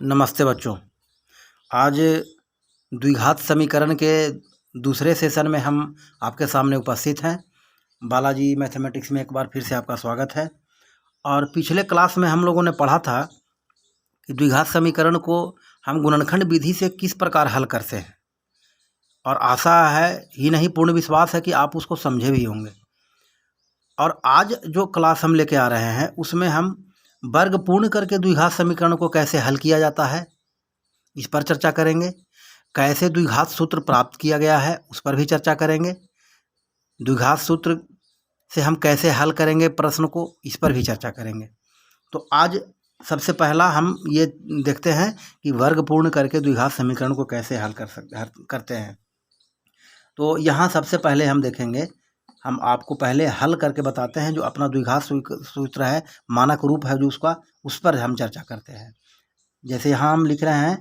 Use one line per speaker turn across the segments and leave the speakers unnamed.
नमस्ते बच्चों। आज द्विघात समीकरण के दूसरे सेशन में हम आपके सामने उपस्थित हैं। बालाजी मैथमेटिक्स में एक बार फिर से आपका स्वागत है। और पिछले क्लास में हम लोगों ने पढ़ा था कि द्विघात समीकरण को हम गुणनखंड विधि से किस प्रकार हल करते हैं, और आशा है ही नहीं पूर्ण विश्वास है कि आप उसको समझे भी होंगे। और आज जो क्लास हम लेके आ रहे हैं उसमें हम वर्ग पूर्ण करके द्विघात समीकरण को कैसे हल किया जाता है इस पर चर्चा करेंगे। कैसे द्विघात सूत्र प्राप्त किया गया है उस पर भी चर्चा करेंगे। द्विघात सूत्र से हम कैसे हल करेंगे प्रश्न को, इस पर भी चर्चा करेंगे। तो आज सबसे पहला हम ये देखते हैं कि वर्ग पूर्ण करके द्विघात समीकरण को कैसे हल करते हैं। तो यहाँ सबसे पहले हम देखेंगे, हम आपको पहले हल करके बताते हैं। जो अपना द्विघात सूत्र है, मानक रूप है जो उसका, उस पर हम चर्चा करते हैं। जैसे यहाँ हम लिख रहे हैं,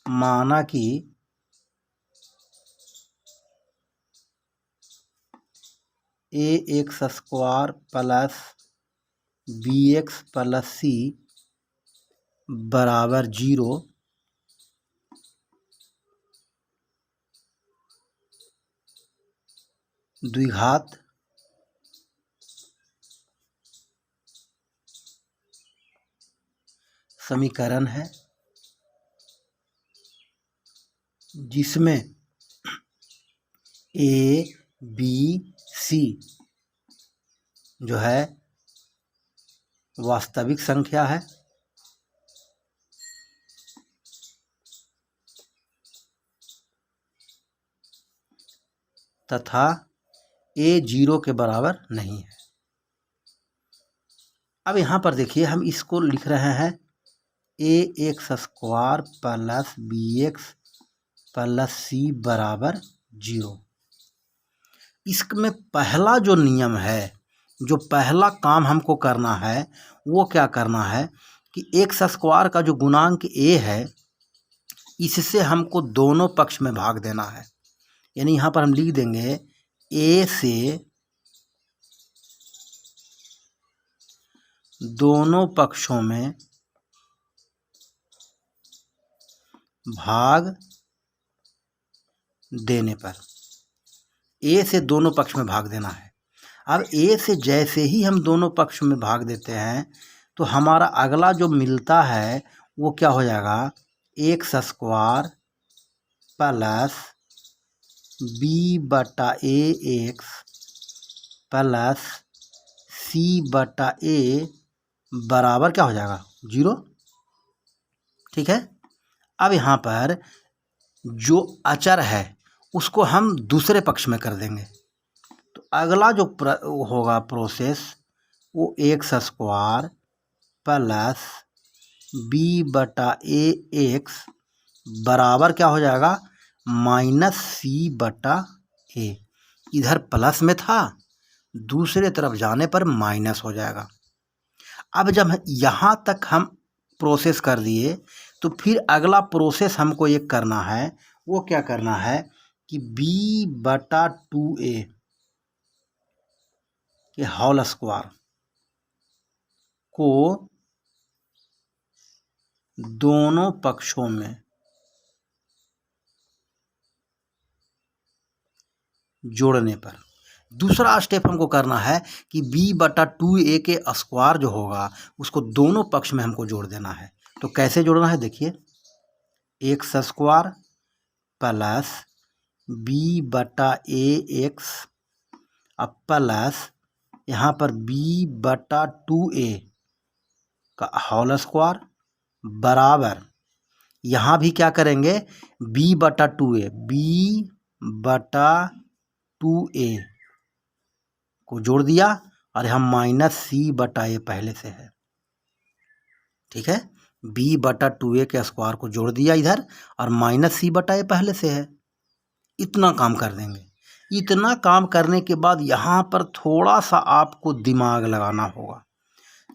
माना कि A X square plus B X plus C बराबर 0 द्विघात समीकरण है जिसमें ए बी सी जो है वास्तविक संख्या है तथा ए 0 के बराबर नहीं है। अब यहाँ पर देखिए, हम इसको लिख रहे हैं A X square plus B X plus C बराबर 0। इसमें पहला जो नियम है, जो पहला काम हमको करना है, वो क्या करना है कि एक्स स्क्वायर का जो गुणांक ए है, इससे हमको दोनों पक्ष में भाग देना है। यानी यहाँ पर हम लिख देंगे ए से दोनों पक्षों में भाग देने पर, ए से दोनों पक्ष में भाग देना है। अब ए से जैसे ही हम दोनों पक्ष में भाग देते हैं तो हमारा अगला जो मिलता है वो क्या हो जाएगा, एक्स स्क्वायर प्लस बी बटा ए एक्स प्लस सी बटा ए बराबर क्या हो जाएगा, 0। ठीक है। अब यहाँ पर जो अचर है उसको हम दूसरे पक्ष में कर देंगे। तो अगला जो होगा प्रोसेस, वो एक्स स्क्वायर प्लस बी बटा ए एक्स बराबर क्या हो जाएगा, माइनस सी बटा ए। इधर प्लस में था, दूसरे तरफ जाने पर माइनस हो जाएगा। अब जब यहाँ तक हम प्रोसेस कर दिए तो फिर अगला प्रोसेस हमको ये करना है, वो क्या करना है कि b बटा 2a के होल स्क्वायर को दोनों पक्षों में जोड़ने पर, दूसरा स्टेप हमको करना है कि b बटा 2a के स्क्वायर जो होगा उसको दोनों पक्ष में हमको जोड़ देना है। तो कैसे जोड़ना है, देखिए, एक्स स्क्वायर प्लस बी बटा ए एक्स अब प्लस यहाँ पर b बटा 2a का होल स्क्वायर बराबर, यहाँ भी क्या करेंगे, b बटा 2a, b बटा 2a को जोड़ दिया और हम माइनस सी बटा ए पहले से है। ठीक है, b बटा 2a के स्क्वायर को जोड़ दिया इधर और माइनस सी बटा ए पहले से है। इतना काम कर देंगे। इतना काम करने के बाद यहाँ पर थोड़ा सा आपको दिमाग लगाना होगा।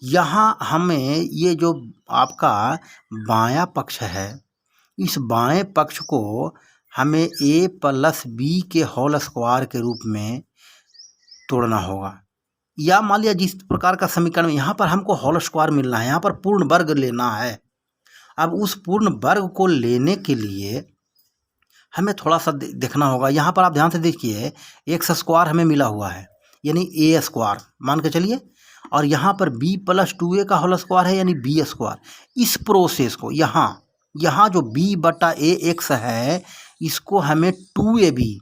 यहाँ हमें ये जो आपका बायां पक्ष है, इस बाएं पक्ष को हमें a प्लस बी के होल स्क्वायर के रूप में तोड़ना होगा। या मान लिया जिस प्रकार का समीकरण में यहाँ पर हमको होल स्क्वायर मिलना है, यहाँ पर पूर्ण वर्ग लेना है। अब उस पूर्ण वर्ग को लेने के लिए हमें थोड़ा सा देखना होगा। यहाँ पर आप ध्यान से देखिए, एक्स स्क्वायर हमें मिला हुआ है यानी ए स्क्वायर मान के चलिए, और यहाँ पर बी प्लस 2a का होल स्क्वायर है यानी बी स्क्वायर। इस प्रोसेस को यहाँ जो b बटा ए एक्स है, इसको हमें 2ab,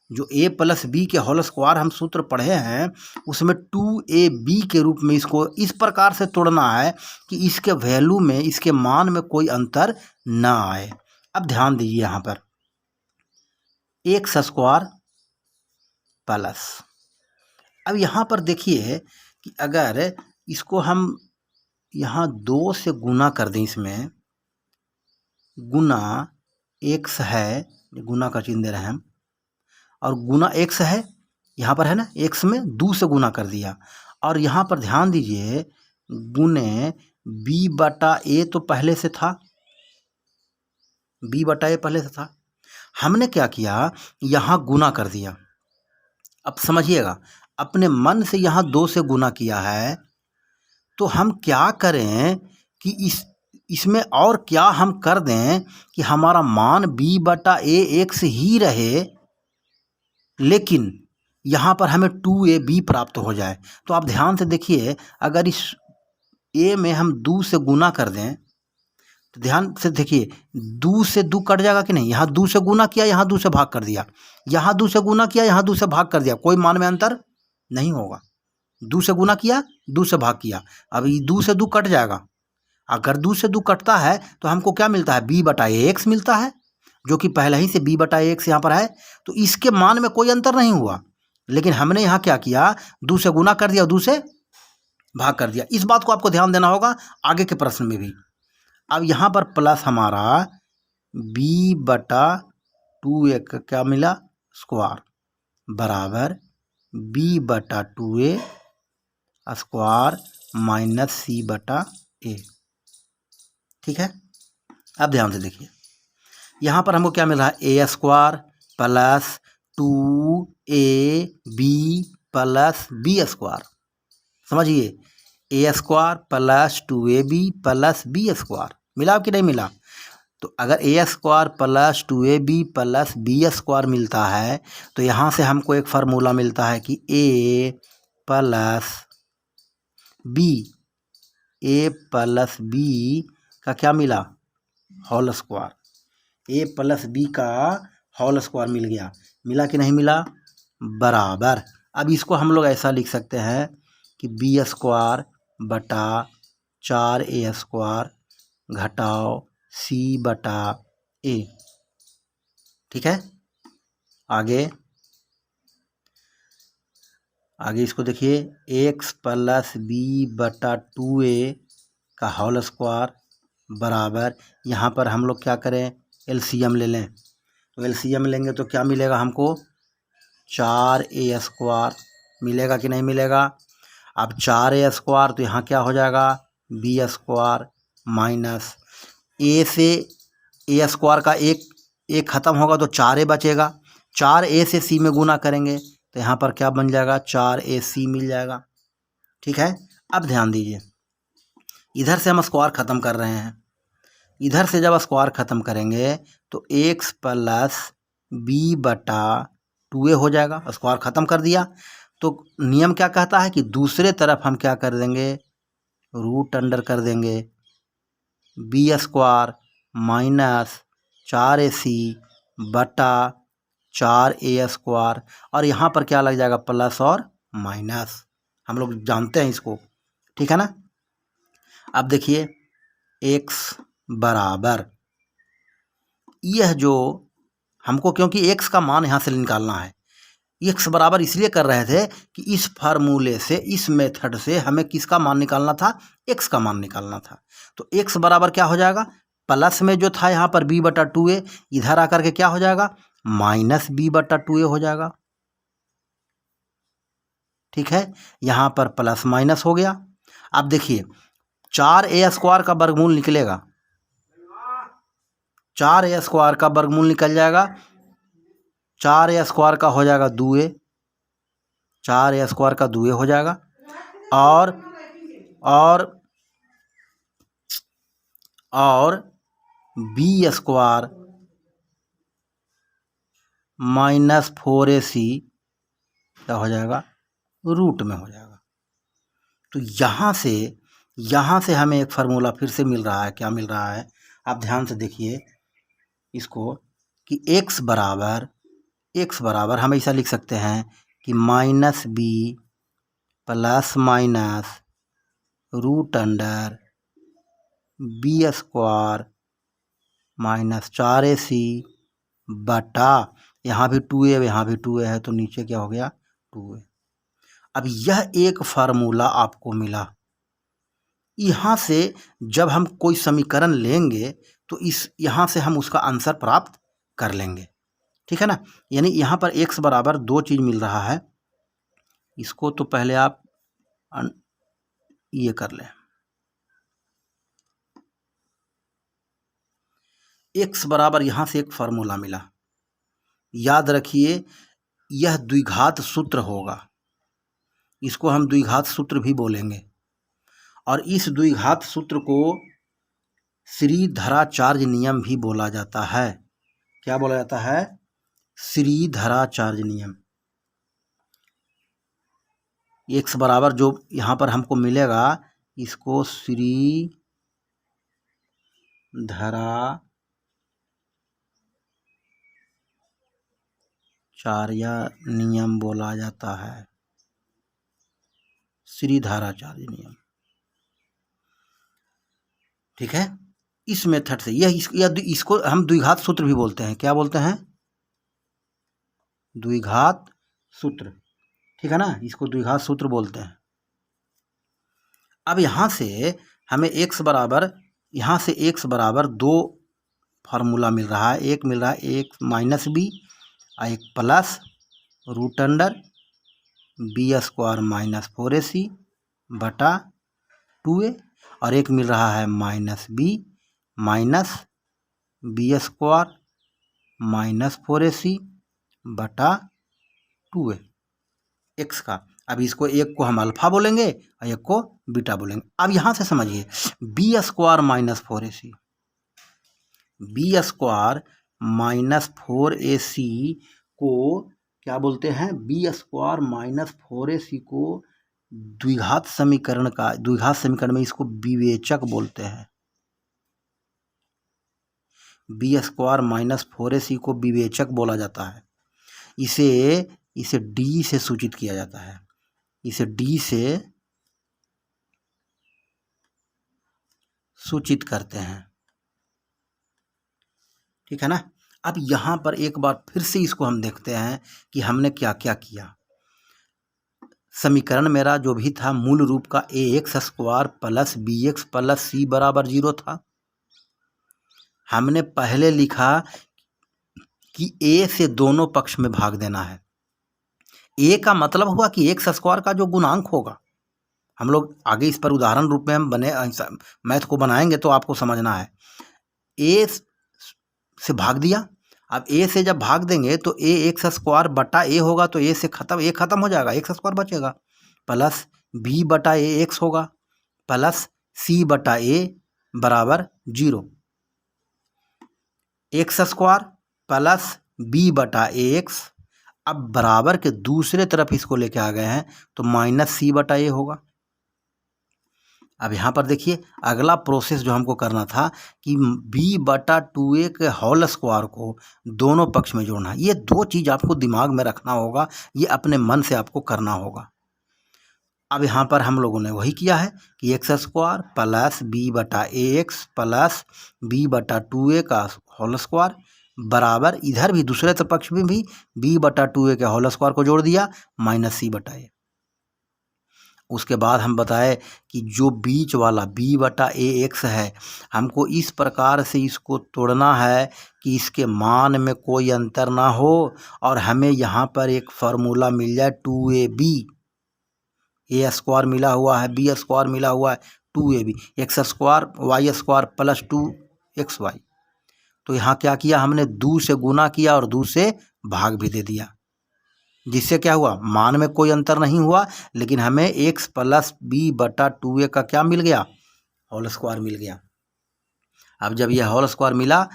जो a प्लस बी के होल स्क्वायर हम सूत्र पढ़े हैं उसमें 2ab के रूप में इसको इस प्रकार से तोड़ना है कि इसके वैल्यू में, इसके मान में कोई अंतर ना आए। अब ध्यान दीजिए, यहाँ पर एक्स स्क्वायर प्लस, अब यहाँ पर देखिए कि अगर इसको हम यहाँ 2 से गुना कर दें, इसमें गुना एक्स है, गुना का चिन्ह दे रहे हैं हम, और गुना एक्स है यहाँ पर है ना, एक्स में 2 से गुना कर दिया, और यहाँ पर ध्यान दीजिए गुने बी बटा ए तो पहले से था, बी बटा ए पहले से था, हमने क्या किया यहाँ गुना कर दिया। अब समझिएगा, अपने मन से यहाँ 2 से गुना किया है, तो हम क्या करें कि इसमें और क्या हम कर दें कि हमारा मान b बटा ए एक्स ही रहे, लेकिन यहाँ पर हमें 2ab प्राप्त हो जाए। तो आप ध्यान से देखिए, अगर इस a में हम 2 से गुना कर दें तो ध्यान से देखिए 2 से 2 कट जाएगा कि नहीं। यहाँ 2 से गुना किया, यहाँ 2 से भाग कर दिया, यहाँ 2 से गुना किया, यहाँ 2 से भाग कर दिया, कोई मान में अंतर नहीं होगा। 2 से गुना किया, 2 से भाग किया, अब ये 2 से 2 कट जाएगा। अगर 2 से 2 कटता है तो हमको क्या मिलता है, b बटा ए एक्स मिलता है, जो कि पहले ही से b बटा ए एक्स यहाँ पर है, तो इसके मान में कोई अंतर नहीं हुआ। लेकिन हमने यहाँ क्या किया, 2 से गुना कर दिया, 2 से भाग कर दिया। इस बात को आपको ध्यान देना होगा आगे के प्रश्न में भी। अब यहाँ पर प्लस हमारा b बटा 2a का क्या मिला स्क्वायर बराबर b बटा 2a स्क्वायर माइनस c बटा a। ठीक है, अब ध्यान से देखिए, यहाँ पर हमको क्या मिल रहा है, A square plus 2ab plus b square. समझिए, A square plus 2ab plus b square मिला कि नहीं मिला। तो अगर A square plus 2ab plus b square मिलता है तो यहाँ से हमको एक फार्मूला मिलता है कि a प्लस b का क्या मिला, whole square, a plus b का होल स्क्वायर मिल गया, मिला कि नहीं मिला, बराबर। अब इसको हम लोग ऐसा लिख सकते हैं कि b स्क्वायर बटा 4a स्क्वायर घटाओ c बटा a। ठीक है, आगे इसको देखिए, x प्लस b बटा 2a का होल स्क्वायर बराबर, यहाँ पर हम लोग क्या करें, एलसीएम ले लें। तो एलसीएम लेंगे तो क्या मिलेगा हमको, 4a स्क्वायर मिलेगा कि नहीं मिलेगा। अब 4a स्क्वायर तो यहाँ क्या हो जाएगा, b स्क्वायर माइनस a से a स्क्वायर का एक ख़त्म होगा तो 4a बचेगा, 4a से c में गुना करेंगे तो यहाँ पर क्या बन जाएगा, 4ac मिल जाएगा। ठीक है, अब ध्यान दीजिए, इधर से हम स्क्वायर ख़त्म कर रहे हैं, इधर से जब स्क्वायर ख़त्म करेंगे तो x प्लस b बटा 2a हो जाएगा, स्क्वायर ख़त्म कर दिया। तो नियम क्या कहता है कि दूसरे तरफ हम क्या कर देंगे, रूट अंडर कर देंगे, b स्क्वायर माइनस 4ac बटा 4a स्क्वायर, और यहाँ पर क्या लग जाएगा, प्लस और माइनस, हम लोग जानते हैं इसको। ठीक है ना। अब देखिए x बराबर, यह जो हमको, क्योंकि x का मान यहाँ से निकालना है, x बराबर इसलिए कर रहे थे कि इस फार्मूले से, इस मेथड से हमें किसका मान निकालना था, x का मान निकालना था। तो x बराबर क्या हो जाएगा, प्लस में जो था यहाँ पर b बटा 2a, इधर आकर के क्या हो जाएगा, माइनस b बटा 2a हो जाएगा। ठीक है, यहाँ पर प्लस माइनस हो गया। अब देखिए 4a स्क्वायर का वर्गमूल निकलेगा, 4a स्क्वायर का वर्गमूल निकल जाएगा, 4a स्क्वायर का हो जाएगा 2a, 4a स्क्वायर का 2a हो जाएगा। और बी स्क्वायर माइनस 4ac क्या हो जाएगा, रूट में हो जाएगा। तो यहाँ से हमें एक फार्मूला फिर से मिल रहा है। क्या मिल रहा है, आप ध्यान से देखिए इसको कि x बराबर हम ऐसा लिख सकते हैं कि minus B plus minus root under B square minus 4ac बटा, यहाँ भी 2a यहाँ भी 2a है तो नीचे क्या हो गया 2a। अब यह एक फार्मूला आपको मिला। यहाँ से जब हम कोई समीकरण लेंगे तो यहाँ से हम उसका आंसर प्राप्त कर लेंगे, ठीक है ना। यानी यहाँ पर x बराबर 2 चीज़ मिल रहा है। इसको तो पहले आप ये कर लें, x बराबर यहाँ से एक फार्मूला मिला। याद रखिए यह द्विघात सूत्र होगा, इसको हम द्विघात सूत्र भी बोलेंगे। और इस द्विघात सूत्र को श्रीधराचार्य नियम भी बोला जाता है। क्या बोला जाता है, श्रीधराचार्य नियम। x बराबर जो यहाँ पर हमको मिलेगा इसको श्रीधराचार्य नियम बोला जाता है, श्रीधराचार्य नियम, ठीक है। इस मेथड से इसको हम द्विघात सूत्र भी बोलते हैं। क्या बोलते हैं, द्विघात सूत्र, ठीक है ना, इसको द्विघात सूत्र बोलते हैं। अब यहाँ से हमें x बराबर, यहाँ से x बराबर 2 फार्मूला मिल रहा है। एक मिल रहा है एक माइनस बी और एक plus root under B square minus 4ac बटा 2a, और एक मिल रहा है minus B square minus 4ac बटा 2a x का। अब इसको एक को हम अल्फा बोलेंगे और एक को बीटा बोलेंगे। अब यहाँ से समझिए B square minus 4ac, B square minus 4ac को क्या बोलते हैं, बी स्क्वायर माइनस 4ac को द्विघात समीकरण में इसको विवेचक बोलते हैं। बी स्क्वायर माइनस 4ac को विवेचक बोला जाता है। इसे d से सूचित किया जाता है, इसे d से सूचित करते हैं, ठीक है ना। अब यहाँ पर एक बार फिर से इसको हम देखते हैं कि हमने क्या क्या किया। समीकरण मेरा जो भी था मूल रूप का ax square plus bx plus c बराबर 0 था। हमने पहले लिखा कि a से दोनों पक्ष में भाग देना है। a का मतलब हुआ कि x स्क्वायर का जो गुणांक होगा, हम लोग आगे इस पर उदाहरण रूप में हम मैथ को बनाएंगे तो आपको समझना है। a से भाग दिया, अब a से जब भाग देंगे तो a x स्क्वायर बटा a होगा तो a खत्म हो जाएगा, x स्क्वायर बचेगा, प्लस b बटा a x होगा प्लस c बटा a बराबर 0, x स्क्वायर प्लस b बटा a x। अब बराबर के दूसरे तरफ इसको लेके आ गए हैं तो माइनस c बटा a होगा। अब यहाँ पर देखिए अगला प्रोसेस जो हमको करना था कि b बटा 2a के होल स्क्वायर को दोनों पक्ष में जोड़ना है। ये 2 चीज़ आपको दिमाग में रखना होगा, ये अपने मन से आपको करना होगा। अब यहाँ पर हम लोगों ने वही किया है कि x स्क्वायर प्लस b बटा ax प्लस b बटा 2a का होल स्क्वायर बराबर, इधर भी दूसरे पक्ष में भी b बटा 2a के होल स्क्वायर को जोड़ दिया माइनस c बटा a। उसके बाद हम बताए कि जो बीच वाला b बटा ax है, हमको इस प्रकार से इसको तोड़ना है कि इसके मान में कोई अंतर ना हो और हमें यहाँ पर एक फार्मूला मिल जाए 2ab। a स्क्वायर मिला हुआ है, b स्क्वायर मिला हुआ है, 2ab, x square y square plus 2xy। तो यहाँ क्या किया हमने, 2 से गुना किया और 2 से भाग भी दे दिया। जिससे क्या हुआ, मान में कोई अंतर नहीं हुआ, लेकिन हमें x प्लस बी बटा 2a का क्या मिल गया, होल स्क्वायर मिल गया। अब जब यह होल स्क्वायर मिला,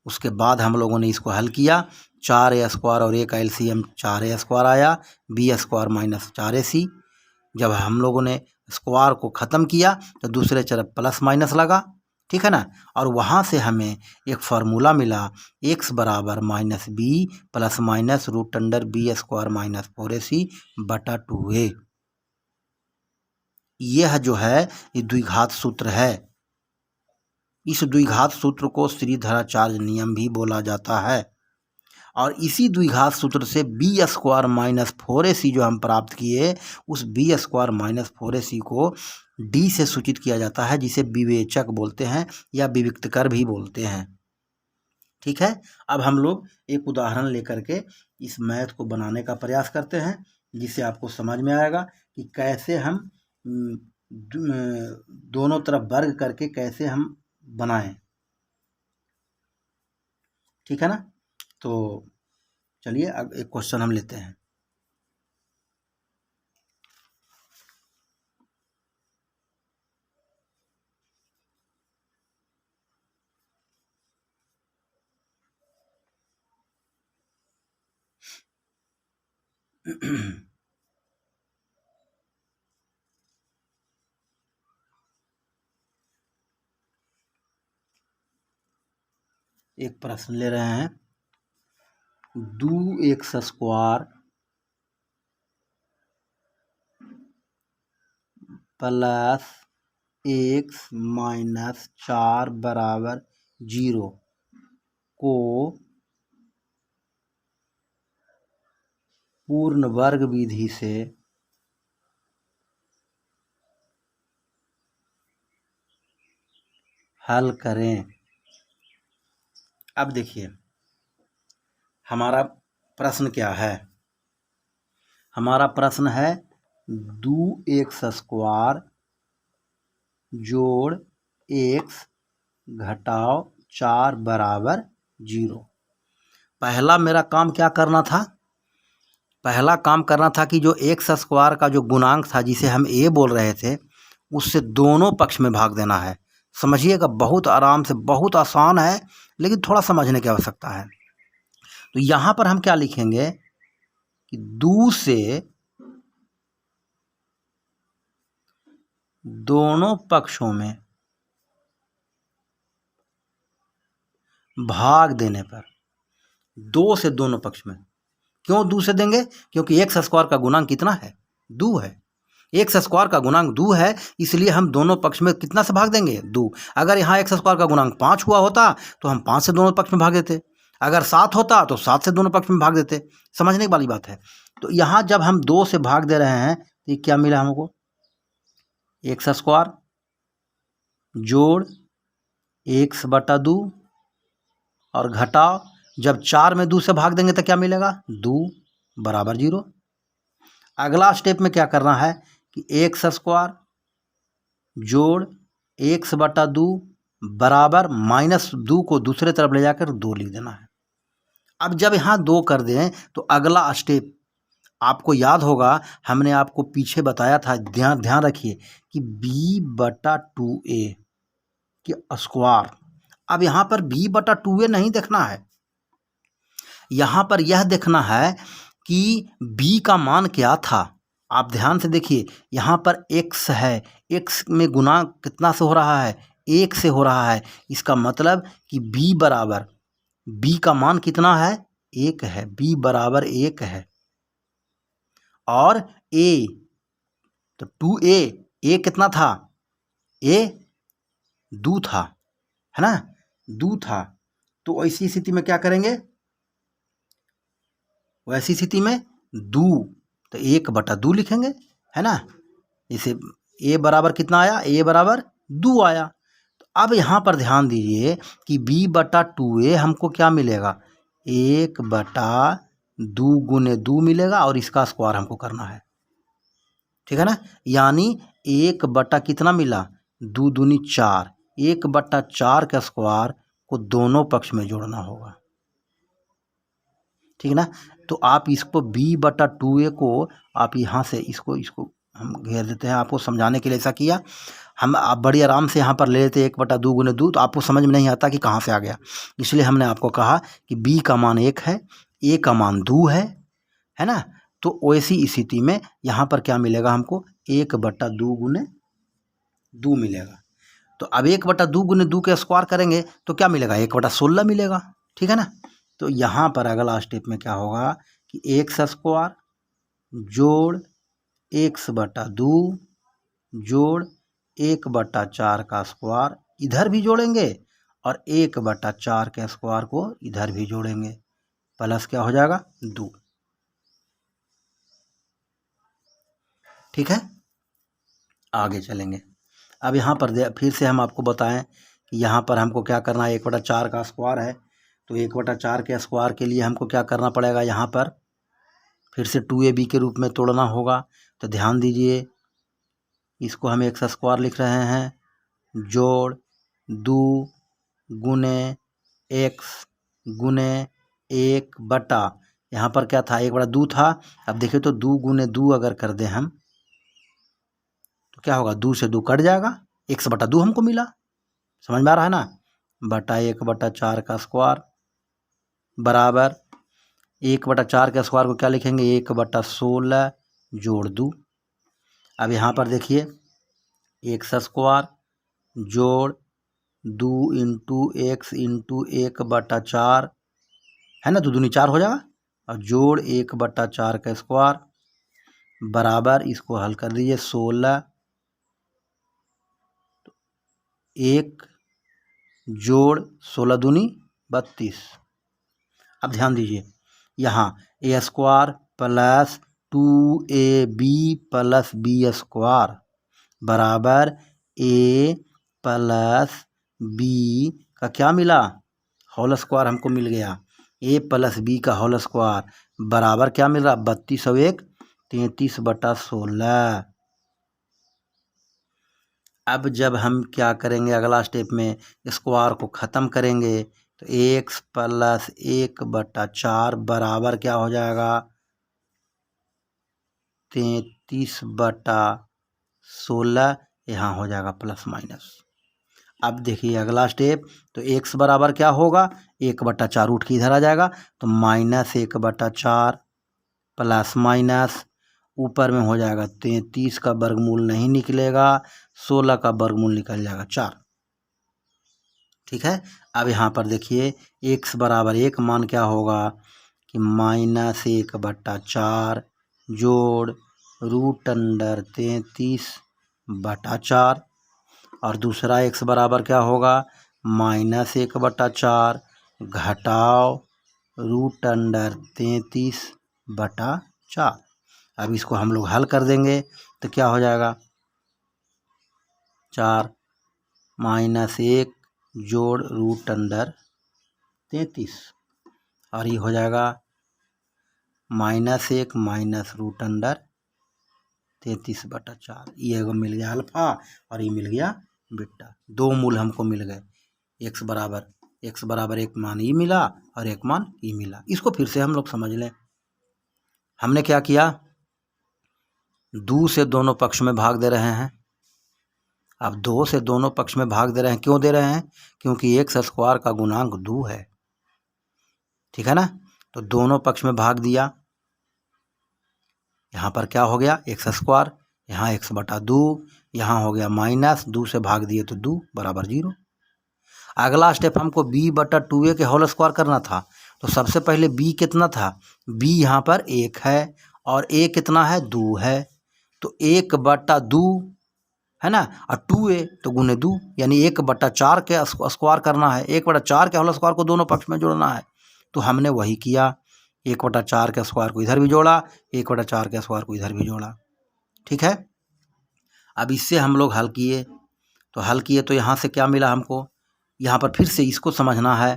उसके बाद हम लोगों ने इसको हल किया, 4a² और a का एलसीएम 4a² आया, b² माइनस 4ac। जब हम लोगों ने स्क्वायर को ख़त्म किया तो दूसरे तरफ प्लस माइनस लगा, ठीक है ना, और वहाँ से हमें एक फार्मूला मिला, x बराबर minus B plus minus root under b² minus 4ac बटा 2a। यह जो है ये द्विघात सूत्र है। इस द्विघात सूत्र को श्रीधराचार्य नियम भी बोला जाता है। और इसी द्विघात सूत्र से b² माइनस 4ac जो हम प्राप्त किए, उस b² माइनस 4ac को d से सूचित किया जाता है, जिसे विवेचक बोलते हैं या विविक्तकर भी बोलते हैं। ठीक है, अब हम लोग एक उदाहरण लेकर के इस मैथ को बनाने का प्रयास करते हैं, जिससे आपको समझ में आएगा कि कैसे हम दोनों तरफ वर्ग करके कैसे हम बनाएं। ठीक है ना, तो चलिए अब एक क्वेश्चन हम लेते हैं। एक प्रश्न ले रहे हैं, 2x² प्लस x माइनस 4 बराबर 0 को पूर्ण वर्ग विधि से हल करें। अब देखिए हमारा प्रश्न क्या है। हमारा प्रश्न है 2x² जोड़ x घटाव 4 बराबर 0। पहला मेरा काम क्या करना था, पहला काम करना था कि जो x² का जो गुणांक था, जिसे हम a बोल रहे थे, उससे दोनों पक्ष में भाग देना है। समझिएगा, बहुत आराम से, बहुत आसान है, लेकिन थोड़ा समझने की आवश्यकता है। तो यहाँ पर हम क्या लिखेंगे कि 2 से दोनों पक्षों में भाग देने पर, 2 से दोनों पक्ष में, क्यों 2 से देंगे, क्योंकि x² का गुणांक कितना है, 2 है। x² का गुणांक 2 है, इसलिए हम दोनों पक्ष में कितना से भाग देंगे, 2। अगर यहाँ x² का गुणांक 5 हुआ होता तो हम 5 से दोनों पक्ष में भाग देते, अगर 7 होता तो 7 से दोनों पक्ष में भाग देते। समझने वाली बात है। तो यहाँ जब हम 2 से भाग दे रहे हैं तो ये क्या मिला हमको, x² जोड़ x बटा 2 और घटाव, जब 4 में 2 से भाग देंगे तो क्या मिलेगा, 2 बराबर 0। अगला स्टेप में क्या करना है कि x² जोड़ x बटा 2 बराबर माइनस 2 को दूसरे तरफ ले जाकर 2 लिख देना है। अब जब यहाँ 2 कर दें तो अगला स्टेप, आपको याद होगा हमने आपको पीछे बताया था, ध्यान रखिए कि b बटा 2a की स्क्वायर। अब यहाँ पर b बटा 2a नहीं देखना है, यहाँ पर यह देखना है कि b का मान क्या था। आप ध्यान से देखिए, यहाँ पर x है, x में गुना कितना से हो रहा है, 1 से हो रहा है। इसका मतलब कि b बराबर, b का मान कितना है, 1 है, b बराबर 1 है। और a, तो 2a, a कितना था, a 2 था, है ना, 2 था। तो ऐसी स्थिति में क्या करेंगे, वैसी स्थिति में 2, तो 1 बटा 2 लिखेंगे, है ना। इसे a बराबर कितना आया, a बराबर 2 आया। तो अब यहाँ पर ध्यान दीजिए कि b बटा 2a हमको क्या मिलेगा, 1 बटा 2 गुने 2 मिलेगा, और इसका स्क्वायर हमको करना है। ठीक है ना, यानी 1 बटा कितना मिला, 2 दूनी 4, 1 बटा 4 का स्क्वायर को दोनों पक्ष में जोड़ना होगा। ठीक है ना। तो आप इसको b/2a को आप यहाँ से इसको हम घेर देते हैं आपको समझाने के लिए। ऐसा किया हम, आप बड़ी आराम से यहाँ पर ले लेते 1/2 गुने 2, तो आपको समझ में नहीं आता कि कहाँ से आ गया। इसलिए हमने आपको कहा कि b का मान 1 है, a का मान 2 है ना। तो वैसी स्थिति में यहाँ पर क्या मिलेगा हमको, 1/2 गुने 2 मिलेगा। तो अब 1/2 गुने 2 के स्क्वायर करेंगे तो क्या मिलेगा, 1/16 मिलेगा। ठीक है ना। तो यहाँ पर अगला स्टेप में क्या होगा कि x स्क्वायर जोड़ x/2 जोड़ 1/4 का स्क्वायर इधर भी जोड़ेंगे और 1/4 के स्क्वायर को इधर भी जोड़ेंगे, प्लस क्या हो जाएगा 2। ठीक है, आगे चलेंगे। अब यहाँ पर फिर से हम आपको बताएं कि यहाँ पर हमको क्या करना है, 1/4 का स्क्वायर है तो 1/4 के स्क्वायर के लिए हमको क्या करना पड़ेगा, यहाँ पर फिर से 2ab के रूप में तोड़ना होगा। तो ध्यान दीजिए, इसको हम x स्क्वायर लिख रहे हैं जोड़ 2 गुने x गुने 1 यहाँ पर क्या था, 1/2 था। अब देखिए तो 2 गुने 2 अगर कर दें हम तो क्या होगा, 2 से 2 कट जाएगा, 1/2 हमको मिला। समझ में आ रहा है ना। बटा 1/4 का स्क्वायर बराबर 1/4 के स्क्वायर को क्या लिखेंगे, 1/16 जोड़ 2। अब यहाँ पर देखिए x स्क्वायर जोड़ 2 इंटू एक्स इंटू 1/4 है ना, 2 दूनी 4 हो जाएगा, और जोड़ 1/4 का स्क्वायर बराबर, इसको हल कर दीजिए 16 1 जोड़ 16 दूनी 32। अब ध्यान दीजिए, यहाँ a square plus 2ab plus b square बराबर a प्लस b का क्या मिला, होल स्क्वायर हमको मिल गया। a प्लस b का होल स्क्वायर बराबर क्या मिल रहा, 32 और 1 33/16। अब जब हम क्या करेंगे, अगला स्टेप में स्क्वायर को ख़त्म करेंगे तो x प्लस 1/4 बराबर क्या हो जाएगा, 33/16। यहाँ हो जाएगा प्लस माइनस। अब देखिए अगला स्टेप, तो x बराबर क्या होगा, 1/4 उठ के इधर आ जाएगा तो -1/4 प्लस माइनस ऊपर में हो जाएगा 33 का वर्गमूल नहीं निकलेगा, 16 का वर्गमूल निकल जाएगा 4। ठीक है। अब यहाँ पर देखिए x बराबर 1 मान क्या होगा कि -1/4 जोड़ √33/4 और दूसरा x बराबर क्या होगा, -1/4 घटाओ √33/4। अब इसको हम लोग हल कर देंगे तो क्या हो जाएगा, 4 -1 जोड़ √33 और ये हो जाएगा -1 माइनस √33/4। ये मिल गया अल्फा और ये मिल गया बीटा, 2 मूल हमको मिल गए। x बराबर 1 मान ये मिला और 1 मान ये मिला। इसको फिर से हम लोग समझ लें, हमने क्या किया, 2 से दोनों पक्ष में भाग दे रहे हैं। अब 2 से दोनों पक्ष में भाग दे रहे हैं, क्यों दे रहे हैं, क्योंकि x स्क्वायर का गुणांक 2 है। ठीक है ना। तो दोनों पक्ष में भाग दिया, यहाँ पर क्या हो गया, x स्क्वायर, यहाँ x/2, यहाँ हो गया माइनस 2 से भाग दिए तो 2 बराबर 0। अगला स्टेप हमको b/2a के होल स्क्वायर करना था। तो सबसे पहले b कितना था, b यहाँ पर 1 है और a कितना है, 2 है। तो 1/2 है ना, और 2a तो गुने 2, यानी 1/4 के स्क्वायर करना है। 1/4 के होल स्क्वायर को दोनों पक्ष में जोड़ना है। तो हमने वही किया, 1/4 के स्क्वायर को इधर भी जोड़ा, 1/4 के स्क्वायर को इधर भी जोड़ा। ठीक है। अब इससे हम लोग हल किए तो यहाँ से क्या मिला हमको, यहाँ पर फिर से इसको समझना है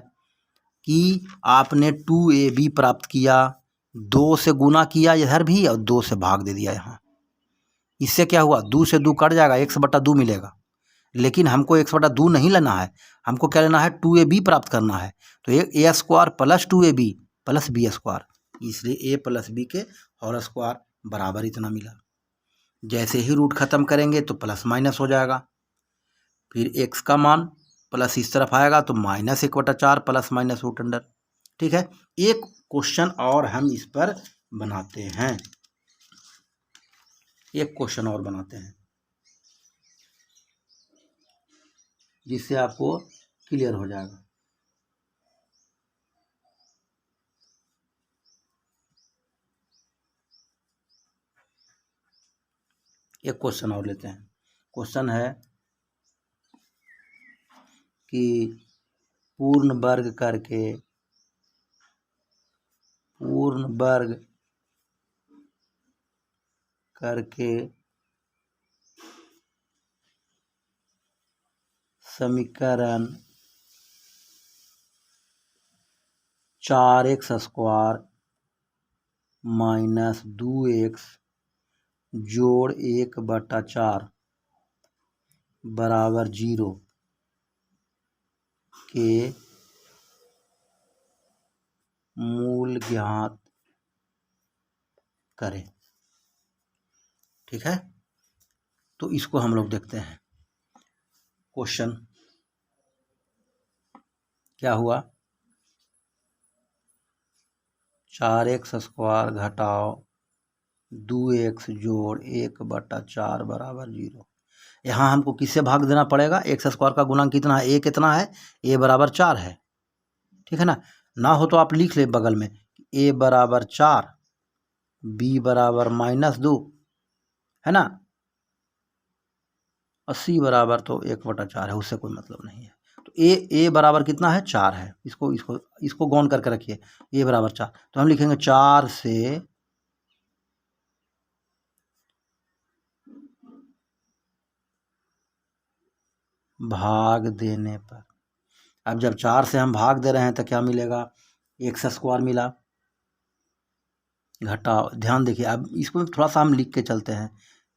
कि आपने 2ab प्राप्त किया, 2 से गुना किया इधर भी और 2 से भाग दे दिया यहाँ। इससे क्या हुआ, 2 से 2 कट जाएगा, 1/2 मिलेगा। लेकिन हमको 1/2 नहीं लेना है, हमको क्या लेना है, 2ab प्राप्त करना है। तो a square plus 2ab plus b square इसलिए a प्लस बी के होल स्क्वायर बराबर इतना मिला। जैसे ही रूट खत्म करेंगे तो प्लस माइनस हो जाएगा, फिर x का मान प्लस इस तरफ आएगा तो -1/4 प्लस माइनस रूट अंडर। ठीक है, एक क्वेश्चन और हम इस पर बनाते हैं, एक क्वेश्चन और बनाते हैं जिससे आपको क्लियर हो जाएगा। एक क्वेश्चन और लेते हैं। क्वेश्चन है कि पूर्ण वर्ग करके समीकरण 4x² माइनस 2x जोड़ 1/4 बराबर 0 के मूल ज्ञात करें। ठीक है, तो इसको हम लोग देखते हैं। क्वेश्चन क्या हुआ, 4x² घटाओ 2x जोड़ 1/4 बराबर 0। यहाँ हमको किससे भाग देना पड़ेगा, x² का गुणांक कितना है, a कितना है, a बराबर 4 है। ठीक है ना हो तो आप लिख ले बगल में a बराबर 4, b बराबर -2, है ना, और c बराबर तो 1/4 है, उससे कोई मतलब नहीं है। तो a बराबर कितना है, 4 है। इसको गौन करके रखिए, a बराबर 4, तो हम लिखेंगे 4 से भाग देने पर। अब जब 4 से हम भाग दे रहे हैं तो क्या मिलेगा, x² मिला, घटाओ, ध्यान देखिए, अब इसको थोड़ा सा हम लिख के चलते हैं,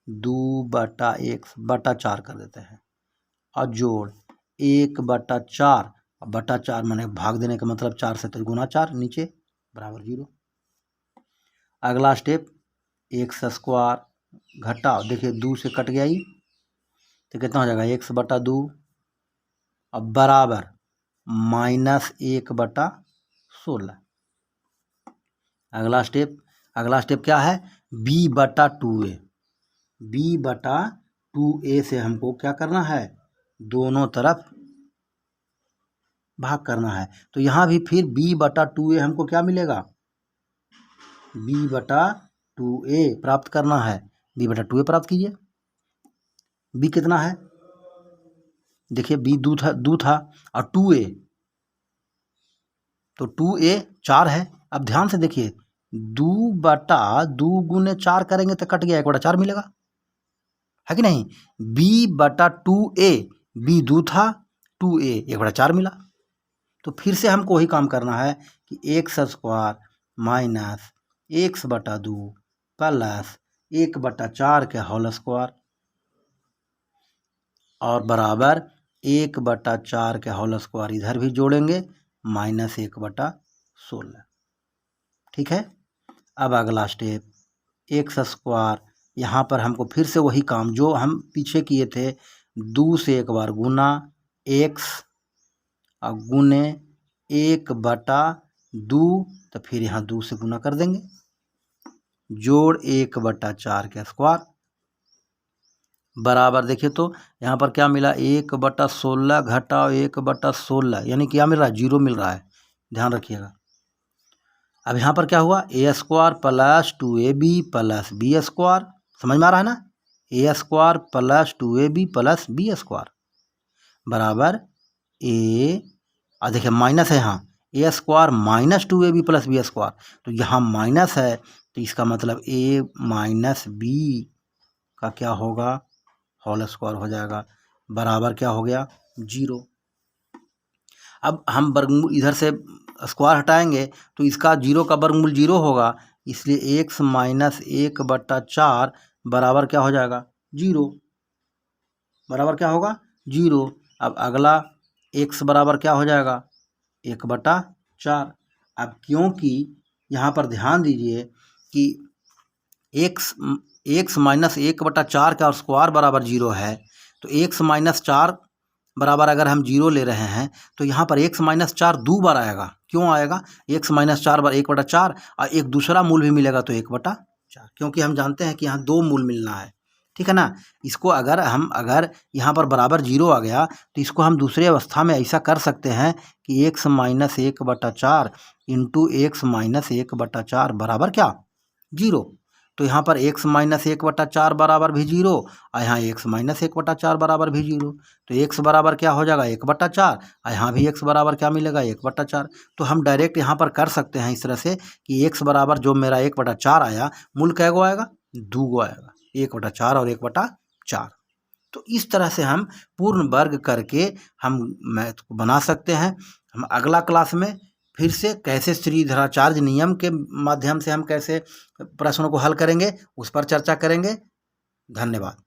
2/x/4 कर देते हैं, और जोड़ 1/4, बटा 4 माने भाग देने का मतलब 4 से तो गुना 4 नीचे बराबर 0। अगला स्टेप, x² घटाओ, देखिए 2 से कट गया ही तो कितना हो जाएगा, x/2 और बराबर -1/16। अगला स्टेप क्या है, b/2a, b/2a से हमको क्या करना है, दोनों तरफ भाग करना है। तो यहाँ भी फिर b/2a हमको क्या मिलेगा, b/2a प्राप्त करना है, b/2a प्राप्त कीजिए। b कितना है, देखिए b दो था और 2a, तो 2a 4 है। अब ध्यान से देखिए, 2/2 गुने 4 करेंगे तो कट गया, 1/4 मिलेगा, है कि नहीं। b/2a, b 2 था, 2a 1/4 मिला। तो फिर से हमको वही काम करना है कि x² माइनस x/2 प्लस 1/4 के होल स्क्वायर और बराबर 1/4 के होल स्क्वायर इधर भी जोड़ेंगे -1/16। ठीक है, अब अगला स्टेप, x² यहाँ पर हमको फिर से वही काम जो हम पीछे किए थे, 2 से एक बार गुना x और गुने 1/2, तो फिर यहाँ 2 से गुना कर देंगे, जोड़ 1/4 के स्क्वायर बराबर, देखिए तो यहाँ पर क्या मिला, 1/16 घटाओ 1/16, यानी क्या मिल रहा है, 0 मिल रहा है, ध्यान रखिएगा। अब यहाँ पर क्या हुआ, a² plus 2ab plus b², समझ में आ रहा है ना, a² plus 2ab plus b² बराबर a, और देखिए माइनस है यहाँ, a² minus 2ab plus b², तो यहाँ माइनस है तो इसका मतलब a माइनस b का क्या होगा, होल स्क्वायर हो जाएगा, बराबर क्या हो गया, 0। अब हम वर्गमूल इधर से स्क्वायर हटाएंगे तो इसका 0 का वर्गमूल 0 होगा, इसलिए x माइनस 1/4 बराबर क्या हो जाएगा, 0, बराबर क्या होगा, 0। अब अगला x बराबर क्या हो जाएगा, 1/4। अब क्योंकि यहाँ पर ध्यान दीजिए कि एक्स माइनस 1/4 का स्क्वायर बराबर 0 है, तो एक्स माइनस 4 बराबर अगर हम 0 ले रहे हैं तो यहाँ पर एक्स माइनस 4 दो बार आएगा। क्यों आएगा? एक्स माइनस 4 बार 1/4 और एक दूसरा मूल भी मिलेगा तो 1/4, क्योंकि हम जानते हैं कि यहाँ दो मूल मिलना है, ठीक है ना। इसको अगर यहाँ पर बराबर 0 आ गया तो इसको हम दूसरी अवस्था में ऐसा कर सकते हैं कि x minus 1/4 into x minus 1/4 बराबर क्या? 0। तो यहाँ पर एक्स माइनस 1/4 बराबर भी 0 और यहाँ एक्स माइनस 1/4 बराबर भी 0। तो एक्स बराबर क्या हो जाएगा? 1/4 और यहाँ भी एक्स बराबर क्या मिलेगा? 1/4। तो हम डायरेक्ट यहाँ पर कर सकते हैं इस तरह से कि एक्स बराबर जो मेरा 1/4 आया, मूल कै गो आएगा? 2 गो आएगा, 1/4 और 1/4। तो इस तरह से हम पूर्ण वर्ग करके हम मैथ को बना सकते हैं। हम अगला क्लास में फिर से कैसे श्रीधराचार्य नियम के माध्यम से हम कैसे प्रश्नों को हल करेंगे उस पर चर्चा करेंगे। धन्यवाद।